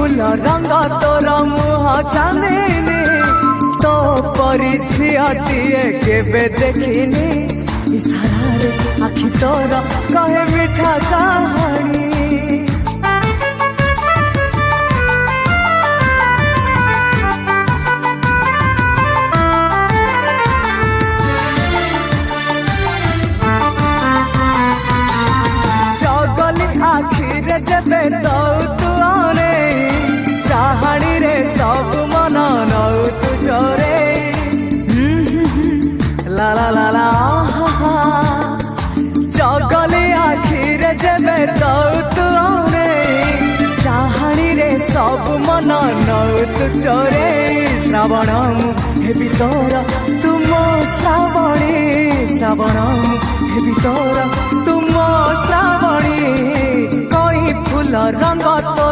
फूल रंग तोर मुह चांदिनी तो परी झियाटिए केबे देखिनी इशारा रे आखि तोर कहे मीठा कहानी आखिरे जबे दौ तू आने चाहानी रे सब मन नौ तू जोरे ला ला ला ला जगली आखिरे जबे दौ तू आने चाहानी रे सब मन नौ तू चोरे श्रावण हेबी तोर तुम श्रावणी श्रावण हेबी तोर तुम श्रावणी फूल रंग तो